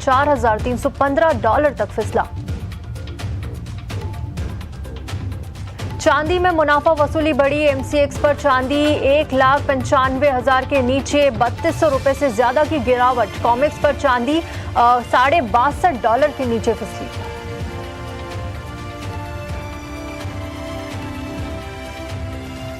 $4,315 तक फिसला। चांदी में मुनाफा वसूली बढ़ी। एमसीएक्स पर चांदी 1,95,000 के नीचे $3200 से ज्यादा की गिरावट। कॉमेक्स पर चांदी $62.5 के नीचे फिसली।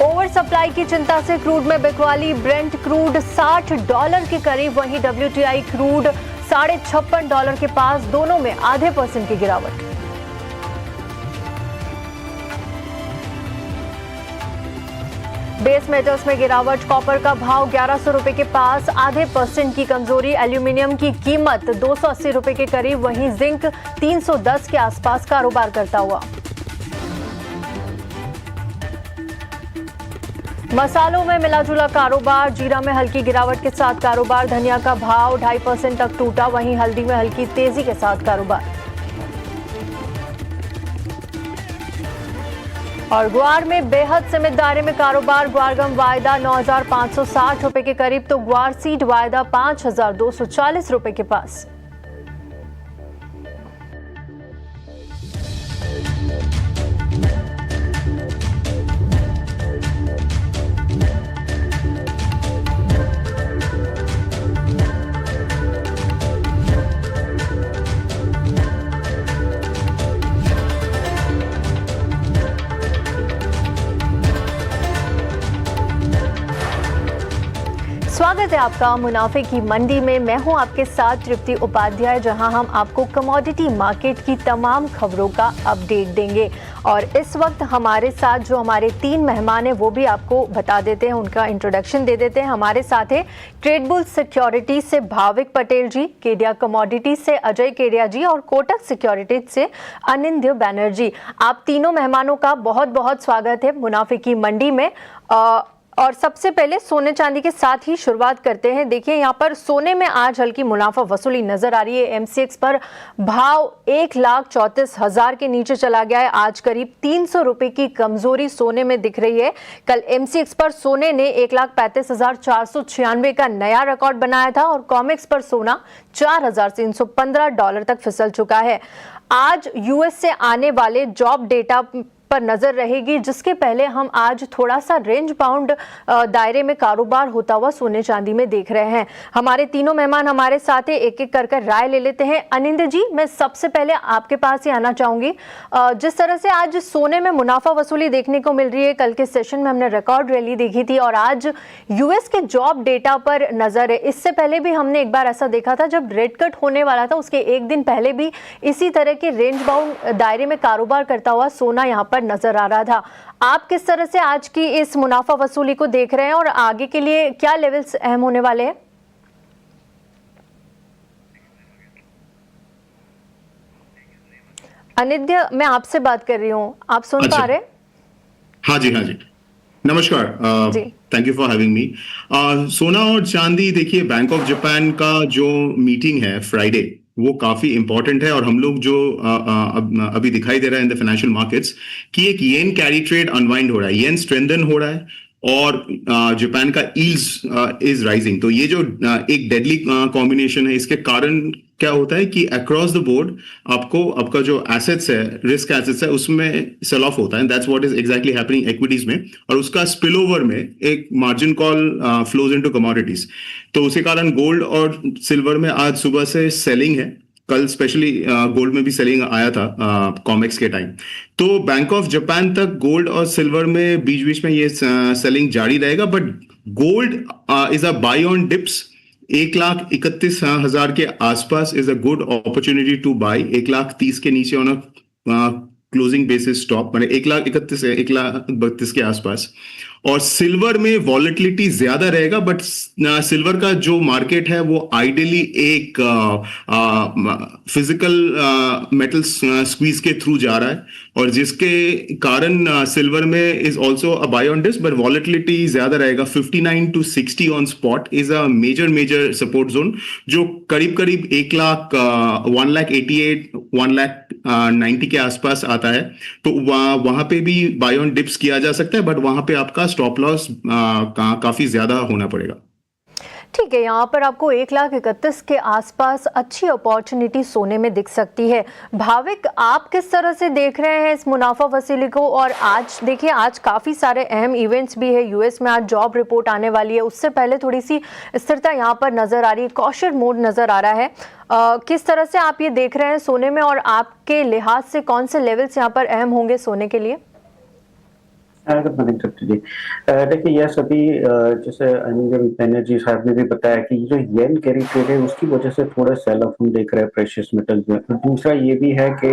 ओवर सप्लाई की चिंता से क्रूड में बिकवाली। ब्रेंट क्रूड $60 के करीब, वहीं WTI क्रूड $56.5 के पास, दोनों में %0.5% की गिरावट। बेस मेटल्स में गिरावट। कॉपर का भाव $1100 के पास, %0.5% की कमजोरी। एल्यूमिनियम की कीमत $280 के करीब, वहीं जिंक $310 के आसपास कारोबार करता हुआ। मसालों में मिलाजुला कारोबार। जीरा में हल्की गिरावट के साथ कारोबार। धनिया का भाव 2.5% तक टूटा, वहीं हल्दी में हल्की तेजी के साथ कारोबार। और ग्वार में बेहद सीमित दायरे में कारोबार। ग्वारगम वायदा $9,560 के करीब, तो ग्वार सीड वायदा $5,240 के पास। स्वागत है आपका मुनाफे की मंडी में। मैं हूं आपके साथ तृप्ति उपाध्याय, जहां हम आपको कमोडिटी मार्केट की तमाम खबरों का अपडेट देंगे। और इस वक्त हमारे साथ जो हमारे 3 मेहमान हैं वो भी आपको बता देते हैं, उनका इंट्रोडक्शन दे देते हैं। हमारे साथ है ट्रेडबुल सिक्योरिटीज से भाविक पटेल जी, केडिया कमोडिटी से अजय केडिया जी और कोटक सिक्योरिटीज से अनिंद्य बैनर्जी। आप तीनों मेहमानों का बहुत बहुत स्वागत है मुनाफे की मंडी में। और सबसे पहले सोने चांदी के साथ ही शुरुआत करते हैं। देखिए यहाँ पर सोने में आज हल्की मुनाफा वसूली नजर आ रही है। एमसीएक्स पर भाव 1,34,000 के नीचे चला गया है। आज करीब ₹300 की कमजोरी सोने में दिख रही है। कल एमसीएक्स पर सोने ने 1,35,496 का नया रिकॉर्ड बनाया था और कॉमेक्स पर सोना $4,315 तक फिसल चुका है। आज यूएस से आने वाले जॉब डेटा पर नजर रहेगी, जिसके पहले हम आज थोड़ा सा रेंज बाउंड दायरे में कारोबार होता हुआ सोने चांदी में देख रहे हैं। हमारे तीनों मेहमान हमारे साथ है, एक एक कर राय ले लेते हैं। अनिंद्य जी, मैं सबसे पहले आपके पास ही आना चाहूंगी। जिस तरह से आज सोने में मुनाफा वसूली देखने को मिल रही है, कल के सेशन में हमने रिकॉर्ड रैली देखी थी और आज यूएस के जॉब डेटा पर नजर है। इससे पहले भी हमने एक बार ऐसा देखा था जब रेट कट होने वाला था, उसके एक दिन पहले भी इसी तरह के रेंज बाउंड दायरे में कारोबार करता हुआ सोना यहाँ पर नजर आ रहा था। आप किस तरह से आज की इस मुनाफा वसूली को देख रहे हैं और आगे के लिए क्या लेवल्स अहम होने वाले हैं? अनिद्य, मैं आपसे बात कर रही हूँ, आप सुन पा रहे हैं? हाँ जी, हाँ जी, नमस्कार। Thank you for having me. सोना और चांदी, देखिए बैंक ऑफ जापान का जो मीटिंग है फ्राइडे, वो काफी इंपॉर्टेंट है और हम लोग जो अभी दिखाई दे रहा है इन द फाइनेंशियल मार्केट्स कि एक येन कैरी ट्रेड अनवाइंड हो रहा है, येन स्ट्रेंथन हो रहा है और जापान का यील्ड्स इज राइजिंग। तो ये जो एक डेडली कॉम्बिनेशन है, इसके कारण क्या होता है कि अक्रॉस द बोर्ड आपका जो एसेट्स है, रिस्क एसेट्स है, उसमें सेल ऑफ होता है। That's what is exactly happening equities में, और उसका स्पिल ओवर में एक margin call flows into commodities. तो उसी कारण गोल्ड और सिल्वर में आज सुबह से सेलिंग है। कल स्पेशली गोल्ड में भी सेलिंग आया था कॉमेक्स के टाइम। तो बैंक ऑफ जापान तक गोल्ड और सिल्वर में बीच बीच में ये सेलिंग जारी रहेगा, but gold is a buy on dips. 1,31,000 के आसपास is a good opportunity to buy. 1,30,000 के नीचे on a closing basis stop, मैंने 1,31,000 से 1,32,000 के आसपास। और सिल्वर में वॉलेटिलिटी ज्यादा रहेगा, बट सिल्वर का जो मार्केट है वो आइडियली एक फिजिकल मेटल स्क्वीज के थ्रू जा रहा है, और जिसके कारण सिल्वर में is also a buy on dips, but volatility ज्यादा रहेगा। 59 to 60 on spot is a major support zone, जो करीब 1,88,000 1,90,000 के आसपास आता है। तो वहां पे भी बाय ऑन डिप्स किया जा सकता है, बट वहां पे आपका स्टॉप लॉस काफी ज्यादा होना पड़ेगा। ठीक है, यहाँ पर आपको 1,31,00,000 के आसपास अच्छी अपॉर्चुनिटी सोने में दिख सकती है। भाविक, आप किस तरह से देख रहे हैं इस मुनाफा वसूली को? और आज देखिए, आज काफ़ी सारे अहम इवेंट्स भी है। यूएस में आज जॉब रिपोर्ट आने वाली है, उससे पहले थोड़ी सी स्थिरता यहाँ पर नज़र आ रही है, कॉशियस मोड नज़र आ रहा है। किस तरह से आप ये देख रहे हैं सोने में, और आपके लिहाज से कौन से लेवल्स यहाँ पर अहम होंगे सोने के लिए? देखिए यस, अभी जैसे अनिल बनर्जी साहब ने भी बताया कि जो येन कैरी ट्रेड है उसकी वजह से थोड़ा सेल ऑफ हम देख रहे हैं प्रेशियस मेटल्स में। और दूसरा ये भी है कि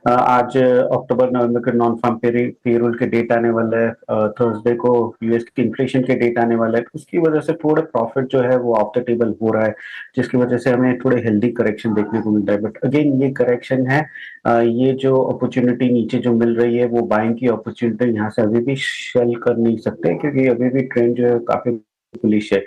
आज अक्टूबर नवंबर के नॉन फार्म पेरोल के डेट आने वाला है, थर्सडे को यूएस की इन्फ्लेशन के डेट आने वाला है, उसकी वजह से थोड़ा प्रॉफिट जो है वो ऑफ द टेबल हो रहा है, जिसकी वजह से हमें थोड़े हेल्दी करेक्शन देखने को मिल रहा है। बट अगेन ये करेक्शन है, ये जो अपॉर्चुनिटी नीचे जो मिल रही है वो बाइंग की अपॉर्चुनिटी यहाँ से अभी भी शेल कर नहीं सकते, क्योंकि अभी भी ट्रेंड जो है काफी बुलिश है।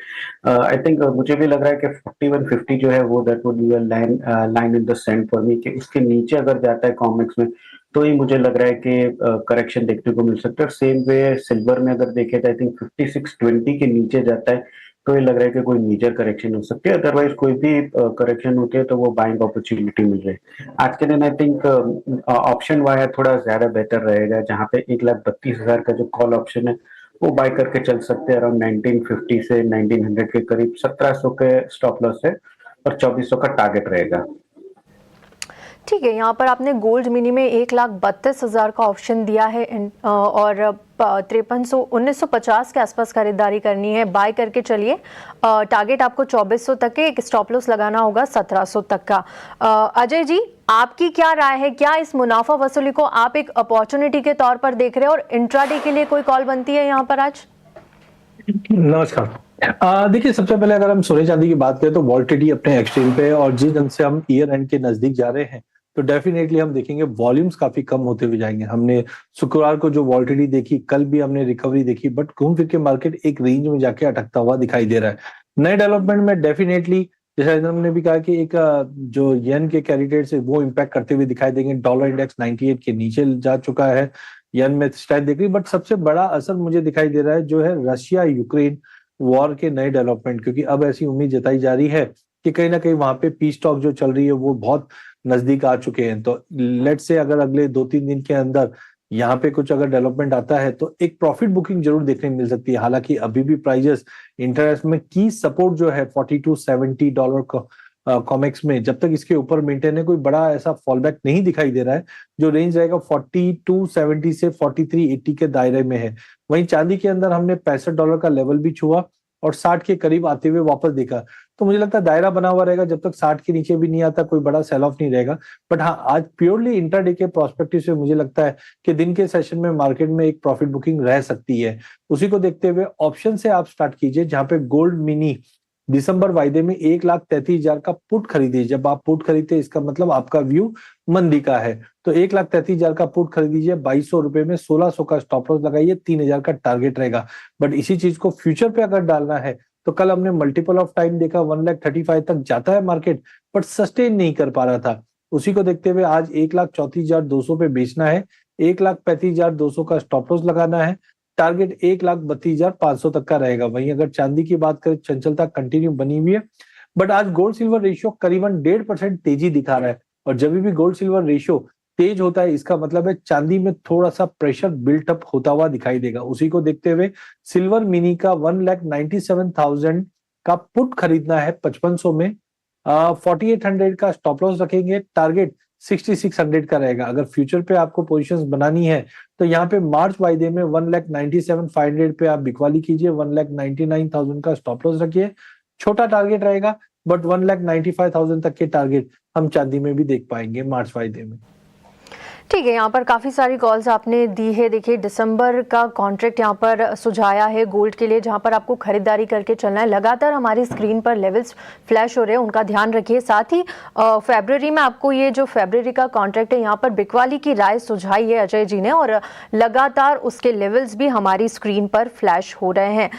आई थिंक मुझे भी लग रहा है कि 4150 जो है वो that would be a line in the sand for me, कि उसके नीचे अगर जाता है कॉमेक्स में तो ही मुझे लग रहा है कि करेक्शन देखने को मिल सकता है। सेम वे सिल्वर में अगर देखे तो आई थिंक 5620 के नीचे जाता है तो ये लग रहा है कि कोई मेजर करेक्शन हो सकती है, अदरवाइज कोई भी करेक्शन होती है तो वो बाइंग अपॉर्चुनिटी मिल रही है। आज के दिन आई थिंक ऑप्शन वाया थोड़ा ज्यादा बेहतर रहेगा, जहां पे 1,32,000 का जो कॉल ऑप्शन है वो बाय करके चल सकते हैं अराउंड 1950 से 1900 के करीब। 1700 के स्टॉप लॉस है और 2400 का टारगेट रहेगा। ठीक है, यहाँ पर आपने गोल्ड मिनी में 1,32,000 का ऑप्शन दिया है और 1950 के आसपास खरीदारी करनी है। बाय करके चलिए, टारगेट आपको 2400 तक के, एक स्टॉप लॉस लगाना होगा 1700 तक का। अजय जी, आपकी क्या राय है? क्या इस मुनाफा वसूली को आप एक अपॉर्चुनिटी के तौर पर देख रहे हैं, और इंट्राडे के लिए कोई कॉल बनती है यहाँ पर आज? नमस्कार। देखिए, सबसे पहले अगर हम सोने चांदी की बात करें तो वॉल्टिलिटी अपने एक्सट्रीम पे, और जिस ढंग से हम ईयर एंड के नजदीक जा रहे हैं तो डेफिनेटली हम देखेंगे वॉल्यूम्स काफी कम होते हुए जाएंगे। हमने शुक्रवार को जो वॉल्टिलिटी देखी, कल भी हमने रिकवरी देखी, बट घूम फिर के मार्केट एक रेंज में जाके अटकता हुआ दिखाई दे रहा है। नए डेवलपमेंट में डेफिनेटली, जैसा हमने भी कहा कि एक जो येन के कैरी ट्रेड से वो इम्पैक्ट करते हुए दिखाई देंगे। डॉलर इंडेक्स 98 के नीचे जा चुका है, येन में स्ट्रेंथ देख रही, बट सबसे बड़ा असर मुझे दिखाई दे रहा है जो है रशिया यूक्रेन वॉर के नए डेवलपमेंट, क्योंकि अब ऐसी उम्मीद जताई जा रही है कि कहीं ना कहीं वहां पे पीस टॉक जो चल रही है वो बहुत नजदीक आ चुके हैं। तो लेट से अगर अगले 2-3 दिन के अंदर यहाँ पे कुछ अगर डेवलपमेंट आता है तो एक प्रॉफिट बुकिंग जरूर देखने मिल सकती है। हालांकि अभी भी प्राइजेस इंटरेस्ट में की सपोर्ट जो है $42-70 का कॉमेक्स में, जब तक इसके ऊपर मेंटेन है, कोई बड़ा ऐसा फॉलबैक नहीं दिखाई दे रहा है। जो रेंज रहेगा 4270 से 4380 के दायरे में है। वहीं चांदी के अंदर हमने $65 का लेवल भी छुआ और 60 के करीब आते हुए वापस देखा। तो मुझे लगता है दायरा बना हुआ रहेगा, जब तक 60 के नीचे भी नहीं आता कोई बड़ा सेल ऑफ नहीं रहेगा। बट हाँ, आज प्योरली इंट्राडे के प्रोस्पेक्टिव से मुझे लगता है कि दिन के सेशन में मार्केट में एक प्रॉफिट बुकिंग रह सकती है। उसी को देखते हुए ऑप्शन से आप स्टार्ट कीजिए, जहां पे गोल्ड मिनी दिसंबर वायदे में 1,33,000 का पुट खरीदिए। जब आप पुट खरीदते इसका मतलब आपका व्यू मंदी का है, तो 1,33,000 का पुट खरीदीजिए। 2200 रुपए में 1600 का स्टॉप लॉस लगाइए, 3,000 का टारगेट रहेगा। बट इसी चीज को फ्यूचर पे अगर डालना है तो कल हमने मल्टीपल ऑफ टाइम देखा 1,35,000 तक जाता है मार्केट, बट सस्टेन नहीं कर पा रहा था। उसी को देखते हुए आज 1,34,200 पे बेचना है, 1,35,200 का स्टॉप लॉस लगाना है, टारगेट 1,32,500 तक का रहेगा। वहीं अगर चांदी की बात करें, चंचलता कंटिन्यू बनी हुई है, बट आज गोल्ड सिल्वर रेशियो करीबन 1.5% तेजी दिखा रहा है। और जब भी गोल्ड सिल्वर रेशियो तेज होता है इसका मतलब है चांदी में थोड़ा सा प्रेशर बिल्ट अप होता हुआ दिखाई देगा। उसी को देखते हुए सिल्वर मिनी का 1,97,000 का पुट खरीदना है 5500 में, 4800 का स्टॉप लॉस रखेंगे, टारगेट 6600 का रहेगा। अगर फ्यूचर पे आपको पोजीशंस बनानी है तो यहाँ पे मार्च वायदे में 1,97,500 पे आप बिकवाली कीजिए, 1,99,000 का स्टॉप लॉस रखिए। छोटा टारगेट रहेगा, बट 1,95,000 तक के टारगेट हम चांदी में भी देख पाएंगे मार्च वायदे में। ठीक है, यहाँ पर काफ़ी सारी कॉल्स आपने दी है। देखिए, दिसंबर का कॉन्ट्रैक्ट यहाँ पर सुझाया है गोल्ड के लिए, जहाँ पर आपको खरीदारी करके चलना है। लगातार हमारी स्क्रीन पर लेवल्स फ्लैश हो रहे हैं, उनका ध्यान रखिए। साथ ही फरवरी में आपको ये जो फरवरी का कॉन्ट्रैक्ट है, यहाँ पर बिकवाली की राय सुझाई है अजय जी ने, और लगातार उसके लेवल्स भी हमारी स्क्रीन पर फ्लैश हो रहे हैं।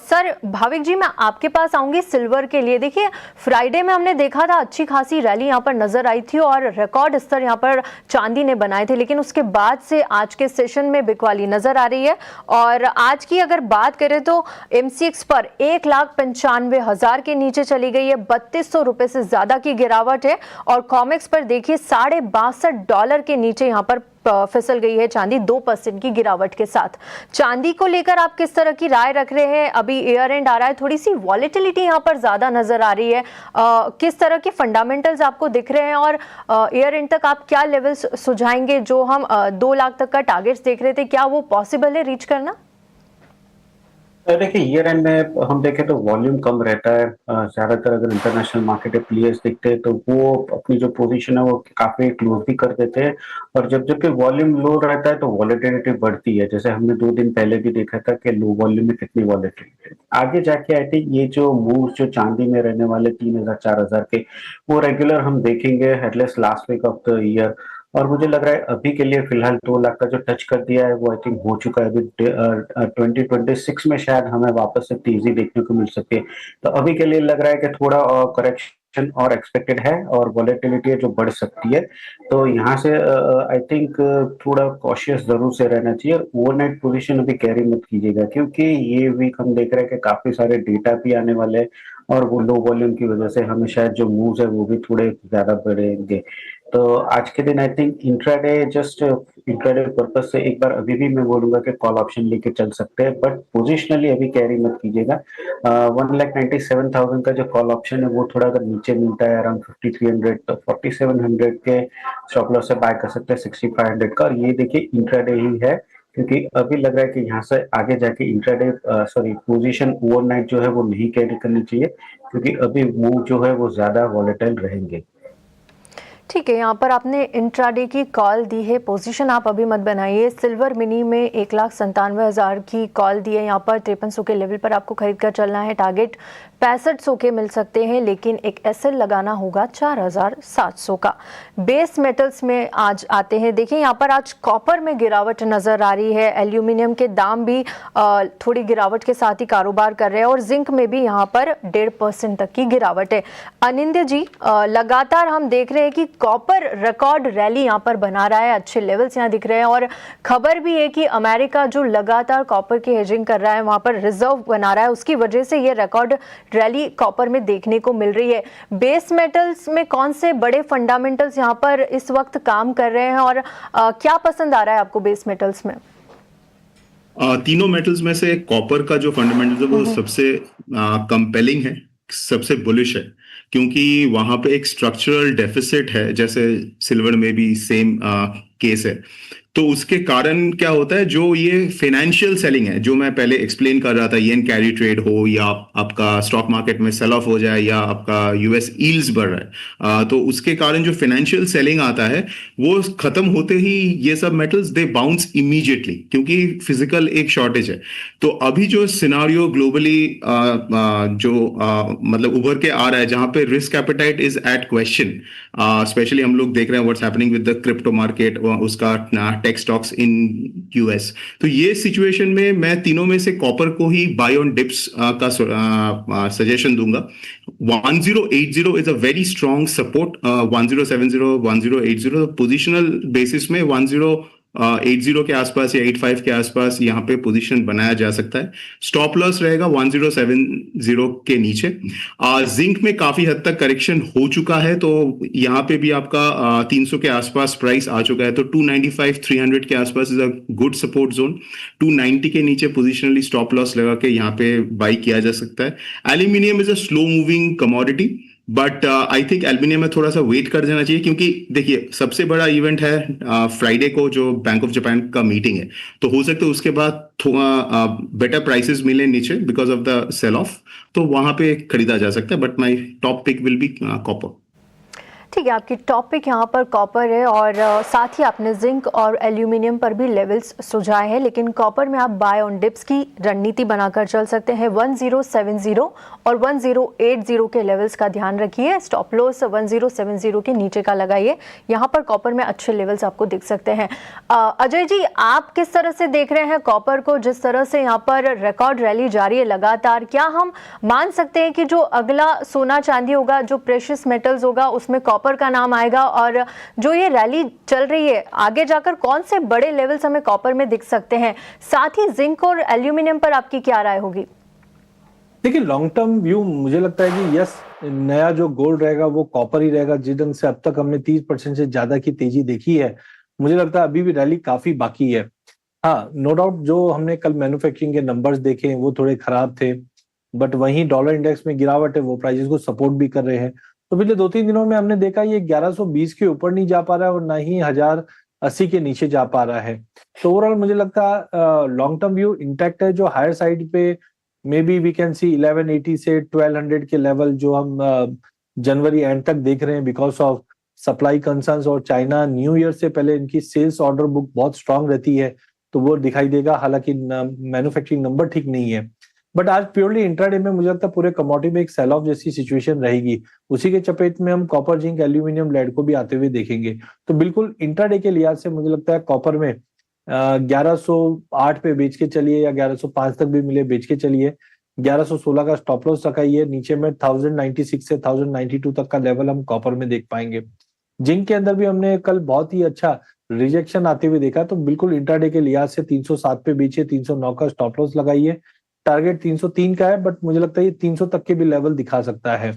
सर भाविक जी, मैं आपके पास आऊँगी सिल्वर के लिए। देखिए, फ्राइडे में हमने देखा था अच्छी खासी रैली यहाँ पर नजर आई थी और रिकॉर्ड स्तर यहाँ पर चांदी ने बनाए थे, लेकिन उसके बाद से आज के सेशन में बिकवाली नजर आ रही है। और आज की अगर बात करें तो MCX पर 1,95,000 के नीचे चली गई है, $3200 से ज्यादा की गिरावट है। और कॉमेक्स पर देखिए $62.5 के नीचे यहाँ पर फिसल गई है चांदी 2% की गिरावट के साथ। चांदी को लेकर आप किस तरह की राय रख रहे हैं? अभी ईयर एंड आ रहा है, थोड़ी सी वॉलेटिलिटी यहाँ पर ज्यादा नजर आ रही है, किस तरह के फंडामेंटल्स आपको दिख रहे हैं और ईयर एंड तक आप क्या लेवल्स सुझाएंगे? जो हम 2 लाख तक का टारगेट्स देख रहे थे, क्या वो पॉसिबल है रीच करना? देखिए ईयर एंड में हम देखें तो वॉल्यूम कम रहता है। ज्यादातर अगर इंटरनेशनल मार्केट में प्लेयर्स दिखते हैं तो वो अपनी जो पोजीशन है वो काफी क्लोज भी कर देते हैं, और जब जबकि वॉल्यूम लो रहता है तो वॉलेटिलिटी बढ़ती है। जैसे हमने 2 दिन पहले भी देखा था कि लो वॉल्यूम में कितनी वॉलेटिलिटी। आगे जाके आई थिंक ये जो मूव जो चांदी में रहने वाले 3,000-4,000 के, वो रेगुलर हम देखेंगे at least last week of the year. और मुझे लग रहा है अभी के लिए फिलहाल 2 लाख का जो टच कर दिया है वो आई थिंक हो चुका है। अभी 2026 में शायद हमें वापस से तेजी देखने को मिल सकती है। तो अभी के लिए लग रहा है कि थोड़ा करेक्शन और एक्सपेक्टेड है और वॉलेटिलिटी जो बढ़ सकती है। तो यहाँ से आई थिंक थोड़ा कॉशियस जरूर से रहना चाहिए। ओवरनाइट पोजीशन अभी कैरी मत कीजिएगा, क्योंकि ये वीक हम देख रहे हैं कि काफी सारे डेटा भी आने वाले हैं और वो लो वॉल्यूम की वजह से हमें शायद जो मूव्स है वो भी थोड़े ज्यादा बढ़ेंगे। तो आज के दिन I think intraday, just intraday purpose से एक बार अभी भी मैं बोलूंगा कि कॉल ऑप्शन लेके चल सकते हैं, बट पोजिशनली अभी कैरी मत कीजिएगा। 1,97,000 का जो कॉल ऑप्शन है वो थोड़ा अगर नीचे मिलता है अराउंड 5,300 तो 4,700 के स्टॉप लॉस से बाय कर सकते हैं 6,500 का। और ये देखिए इंट्राडे ही है, क्योंकि अभी लग रहा है कि यहाँ से आगे जाके इंट्राडे पोजीशन ओवरनाइट जो है वो नहीं कैरी करनी चाहिए, क्योंकि अभी मूव जो है वो ज्यादा वॉलेटाइल रहेंगे। ठीक है, यहाँ पर आपने इंट्राडे की कॉल दी है, पोजीशन आप अभी मत बनाइए। सिल्वर मिनी में 1,97,000 की कॉल दी है, यहाँ पर 5300 के लेवल पर आपको खरीद कर चलना है। टारगेट 6500 के मिल सकते हैं, लेकिन एक एसएल लगाना होगा 4,700 का। बेस मेटल्स में आज आते हैं, देखिए यहाँ पर आज कॉपर में गिरावट नजर आ रही है, एल्यूमिनियम के दाम भी थोड़ी गिरावट के साथ ही कारोबार कर रहे हैं और जिंक में भी यहाँ पर 1.5% तक की गिरावट है। अनिंद्य जी, लगातार हम देख रहे हैं कि कॉपर रिकॉर्ड रैली यहाँ पर बना रहा है, अच्छे लेवल्स यहाँ दिख रहे हैं और खबर भी है कि अमेरिका जो लगातार कॉपर की हेजिंग कर रहा है, वहां पर रिजर्व बना रहा है, उसकी वजह से ये रिकॉर्ड रैली कॉपर में देखने को मिल रही है। बेस मेटल्स में कौन से बड़े फंडामेंटल्स यहाँ पर इस वक्त काम कर रहे हैं और क्या पसंद आ रहा है आपको बेस मेटल्स में? तीनों मेटल्स में से कॉपर का जो फंडामेंटल है वो सबसे कंपेलिंग है, सबसे बुलिश है, क्योंकि वहां पे एक स्ट्रक्चरल डेफिसिट है, जैसे सिल्वर में भी सेम केस है। तो उसके कारण क्या होता है, जो ये फाइनेंशियल सेलिंग है, जो मैं पहले एक्सप्लेन कर रहा था, येन कैरी ट्रेड हो या आपका स्टॉक मार्केट में सेल ऑफ हो जाए या आपका यूएस यील्ड्स बढ़ रहा है, तो उसके कारण जो फाइनेंशियल सेलिंग आता है वो खत्म होते ही ये सब मेटल्स दे बाउंस इमीडिएटली, क्योंकि फिजिकल एक शॉर्टेज है। तो अभी जो सिनारियो ग्लोबली मतलब उभर के आ रहा है, जहां पे risk appetite is at question, specially हम लोग देख रहे हैं what's happening with the crypto market, उसका टेक स्टॉक्स इन यूएस। तो ये सिचुएशन में मैं तीनों में से कॉपर को ही बाय ऑन डिप्स का सजेशन दूंगा। 1080 is a very strong support, 1070 1080 positional basis में 1080 के आसपास या 85 के आसपास यहाँ पे पोजीशन बनाया जा सकता है। स्टॉप लॉस रहेगा 1070 के नीचे। जिंक में काफी हद तक करेक्शन हो चुका है, तो यहाँ पे भी आपका 300 के आसपास प्राइस आ चुका है, तो 295-300 के आसपास is a good support zone. 290 के नीचे पोजिशनली स्टॉप लॉस लगा के यहाँ पे बाई किया जा सकता है। Aluminium is a slow moving commodity, but I think aluminium में थोड़ा सा वेट कर जाना चाहिए, क्योंकि देखिए सबसे बड़ा इवेंट है फ्राइडे को जो बैंक ऑफ जापान का मीटिंग है, तो हो सकता है उसके बाद थोड़ा बेटर प्राइसेस मिले नीचे because of the sell off, तो वहां पे खरीदा जा सकता है। But my top pick will be copper. ठीक है, आपकी टॉपिक यहाँ पर कॉपर है और साथ ही आपने जिंक और एल्यूमिनियम पर भी लेवल्स सुझाए हैं, लेकिन कॉपर में आप बाय ऑन डिप्स की रणनीति बनाकर चल सकते हैं। 1070 और 1080 के लेवल्स का ध्यान रखिए, स्टॉप लॉस 1070 के नीचे का लगाइए, यहाँ पर कॉपर में अच्छे लेवल्स आपको दिख सकते हैं। अजय जी, आप किस तरह से देख रहे हैं कॉपर को, जिस तरह से यहाँ पर रिकॉर्ड रैली जारी है लगातार? क्या हम मान सकते हैं कि जो अगला सोना चांदी होगा, जो प्रेशियस मेटल्स होगा, उसमें कॉपर का नाम आएगा, और जो ये रैली चल रही है आगे जाकर कौन से बड़े लेवल्स हमें कॉपर में दिख सकते हैं? साथ ही जिंक और एल्यूमिनियम पर आपकी क्या राय होगी? देखिए, लॉन्ग टर्म व्यू मुझे लगता है कि यस, नया जो गोल्ड रहेगा वो कॉपर ही रहेगा। जिस ढंग से अब तक हमने 30% से ज्यादा की तेजी देखी है, मुझे लगता है अभी भी रैली काफी बाकी है। हाँ, नो डाउट जो हमने कल मैन्युफैक्चरिंग के नंबर्स देखे वो थोड़े खराब थे, बट वहीं डॉलर इंडेक्स में गिरावट है, वो प्राइसेस को सपोर्ट भी कर रहे हैं। तो पिछले 2-3 दिनों में हमने देखा ये 1120 के ऊपर नहीं जा पा रहा है और ना ही 1080 के नीचे जा पा रहा है। तो ओवरऑल मुझे लगता है लॉन्ग टर्म व्यू इंटैक्ट है। जो हायर साइड पे maybe we can see 1180 से 1200 के लेवल जो हम जनवरी एंड तक देख रहे हैं, बिकॉज ऑफ सप्लाई कंसर्न्स, और चाइना न्यू ईयर से पहले इनकी सेल्स ऑर्डर बुक बहुत स्ट्रांग रहती है, तो वो दिखाई देगा। हालांकि मैन्युफैक्चरिंग नंबर ठीक नहीं है, बट आज प्योरली इंट्राडे में मुझे लगता है पूरे कमोडिटी में एक सेल ऑफ जैसी सिचुएशन रहेगी। उसी के चपेट में हम कॉपर, जिंक, एल्यूमिनियम, लेड को भी आते हुए देखेंगे। तो बिल्कुल इंट्राडे के लिहाज से मुझे लगता है कॉपर में 1108 पे बेच के चलिए, या 1105 तक भी मिले बेच के चलिए। 1116 का स्टॉप लॉस रखाइए। नीचे में 1096 से 1092 तक का लेवल हम कॉपर में देख पाएंगे। जिंक के अंदर भी हमने कल बहुत ही अच्छा रिजेक्शन आते हुए देखा, तो बिल्कुल इंट्राडे के लिहाज से 307 पे बेचिए, 309 का स्टॉप लॉस लगाइए। टारगेट 303 का है, बट मुझे लगता है ये 300 तक के भी लेवल दिखा सकता है।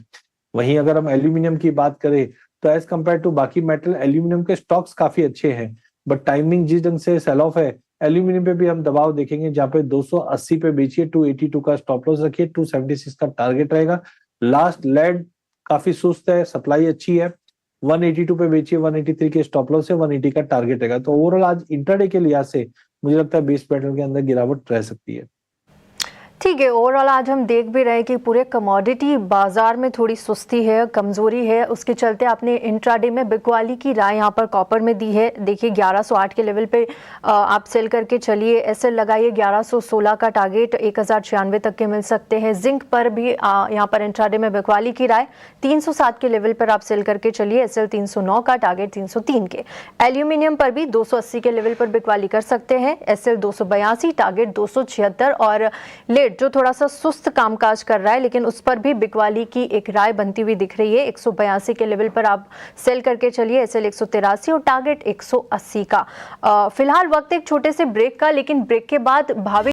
वहीं अगर हम एल्यूमिनियम की बात करें तो एज कम्पेयर टू बाकी मेटल, एल्यूमिनियम के स्टॉक्स काफी अच्छे हैं, बट टाइमिंग जिस ढंग से सेल ऑफ है, एल्यूमिनियम पे भी हम दबाव देखेंगे, जहां पे 280 पे बेचिए, 282 का स्टॉप लॉस रखिए, 276 का टारगेट रहेगा। लास्ट लेड काफी सुस्त है, सप्लाई अच्छी है, 182 पे बेचिए, 183 के स्टॉप लॉस है, 180 का टारगेट रहेगा। तो ओवरऑल आज इंट्राडे के लिहाज से मुझे लगता है बेस मेटल के अंदर गिरावट रह सकती है। ठीक है, ओवरऑल आज हम देख भी रहे हैं कि पूरे कमोडिटी बाजार में थोड़ी सुस्ती है, कमजोरी है। उसके चलते आपने इंट्राडे में बिकवाली की राय यहाँ पर कॉपर में दी है। देखिए 1108 के लेवल पे आप सेल करके चलिए, एसएल लगाइए। 1116 का टारगेट 1096 तक के मिल सकते हैं। जिंक पर भी यहाँ पर इंट्राडे में बिकवाली की राय 307 के लेवल पर आप सेल करके चलिए, एसएल 309 का टारगेट 303 के। एल्यूमिनियम पर भी 280 के लेवल पर बिकवाली कर सकते हैं, एसएल 282, टारगेट 276। और लेड जो थोड़ा सा सुस्त कामकाज कर रहा है, लेकिन उस पर भी बिकवाली की एक राय बनती हुई दिख रही है। 182 के लेवल पर आप सेल करके चलिए, एसएल 183 और टारगेट 180 का। फिलहाल वक्त एक छोटे से ब्रेक का, लेकिन ब्रेक के बाद भावी